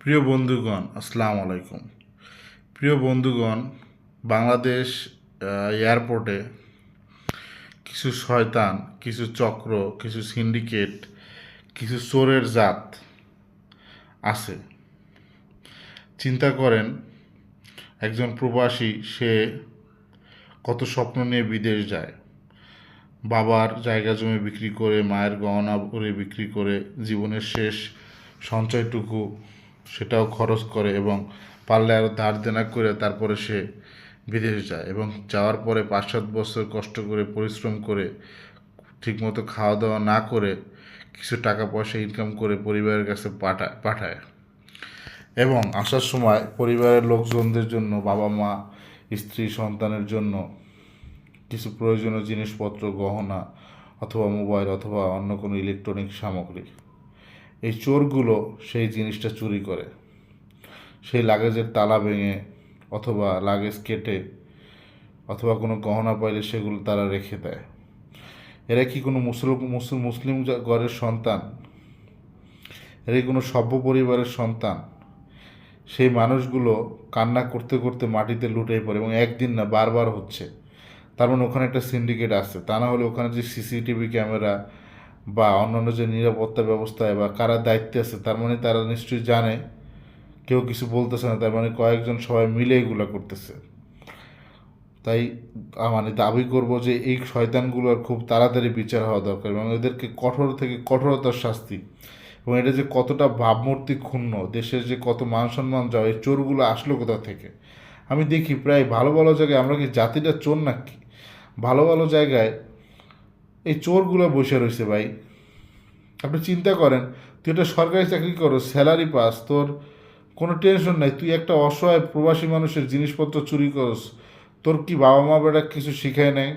প্রিয় বন্ধুগণ, আসসালামু আলাইকুম। প্রিয় বন্ধুগণ, বাংলাদেশ এয়ারপোর্টে কিছু শয়তান, কিছু চক্র, কিছু সিন্ডিকেট, কিছু চোরের জাত আছে। চিন্তা করেন, একজন প্রবাসী সে কত স্বপ্ন নিয়ে বিদেশ যায়। বাবার জায়গা জমি বিক্রি করে, মায়ের গহনা করে বিক্রি করে জীবনের শেষ সঞ্চয়টুকু সেটাও খরচ করে এবং পারলে আরও ধার দেনা করে তারপরে সে বিদেশ যায় এবং যাওয়ার পরে 5-7 বছর কষ্ট করে পরিশ্রম করে ঠিকমতো খাওয়া দাওয়া না করে কিছু টাকা পয়সা ইনকাম করে পরিবারের কাছে পাঠায় এবং আসার সময় পরিবারের লোকজনদের জন্য, বাবা মা, স্ত্রী, সন্তানের জন্য কিছু প্রয়োজনীয় জিনিসপত্র, গহনা অথবা মোবাইল অথবা অন্য কোনো ইলেকট্রনিক সামগ্রী, এই চোরগুলো সেই জিনিসটা চুরি করে। সেই লাগেজের তালা ভেঙে অথবা লাগেজ কেটে অথবা কোনো গহনা পাইলে সেগুলো তারা রেখে দেয়। এরা কি কোনো মুসলিম ঘরের সন্তান? এরা কোনো সভ্য পরিবারের সন্তান? সেই মানুষগুলো কান্না করতে করতে মাটিতে লুটিয়ে পড়ে এবং একদিন না, বারবার হচ্ছে। তার মানে ওখানে একটা সিন্ডিকেট আছে। তা না হলে ওখানে যে সিসিটিভি ক্যামেরা বা অন্যান্য যে নিরাপত্তা ব্যবস্থায় বা কারা দায়িত্বে আছে, তার মানে তারা নিশ্চয়ই জানে, কেউ কিছু বলতেছে না, তার মানে কয়েকজন সবাই মিলে এগুলো করতেছে। তাই মানে দাবি করব যে এই শয়তানগুলোর খুব তাড়াতাড়ি বিচার হওয়া দরকার এবং এদেরকে কঠোর থেকে কঠোরতার শাস্তি, এবং এটা যে কতটা ভাবমূর্তি ক্ষুণ্ণ, দেশের যে কত মান সম্মান যাওয়া, এই চোরগুলো আসলো কোথা থেকে? আমি দেখি প্রায় ভালো ভালো জায়গায়, আমরা কি জাতিটা চোর নাকি? ভালো ভালো জায়গায় এই চোরগুলো বসে রয়েছে ভাই। আপনি চিন্তা করেন, তুই একটা সরকারি চাকরি করো, স্যালারি পাস, তোর কোনো টেনশন নাই, তুই একটা অসহায় প্রবাসী মানুষের জিনিসপত্র চুরি করস, তোর কি বাবা মা বেটা কিছু শিখায় নেয়?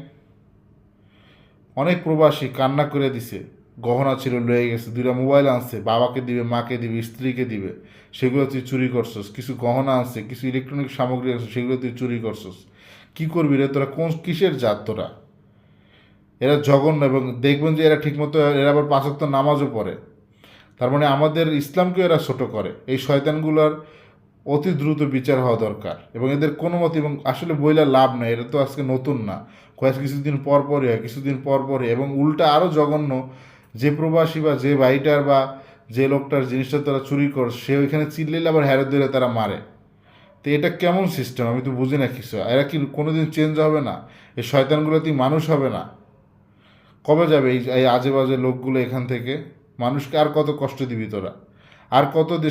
অনেক প্রবাসী কান্না করে দিছে, গহনা ছিল লয়ে গেছে, 2টা মোবাইল আনছে, বাবাকে দিবে, মাকে দিবে, স্ত্রীকে দিবে, সেগুলো তুই চুরি করছস। কিছু গহনা আনছে, কিছু ইলেকট্রনিক সামগ্রী আছে, সেগুলো তুই চুরি করছস। কি করবি রে তোরা? কোন কিসের জাত তোরা? এরা জঘন্য, এবং দেখবেন যে এরা ঠিকমতো, এরা আবার 5 ওয়াক্ত নামাজও পড়ে। তার মানে আমাদের ইসলামকে এরা ছোট করে। এই শয়তানগুলোর অতি দ্রুত বিচার হওয়া দরকার এবং এদের কোনো মতে, এবং আসলে বইলা লাভ নাই, এটা তো আজকে নতুন না, কয়েক কিছুদিন পর পরই হয়, কিছুদিন পর পরই, এবং উল্টা আরও জঘন্য। যে প্রবাসী বা যে ভাইটার বা যে লোকটার জিনিসটা তারা চুরি করে, সে ওইখানে চিল্লিলে আবার হ্যারে ধরে তারা মারে। তো এটা কেমন সিস্টেম? আমি তো বুঝি না কিছু। এরা কি কোনোদিন চেঞ্জ হবে না? এই শয়তানগুলো কি মানুষ হবে না? কবে যাবে এই আজে বাজে লোকগুলো এখান থেকে? মানুষকে আর কত কষ্ট দিবি তোরা? আর কত দেশ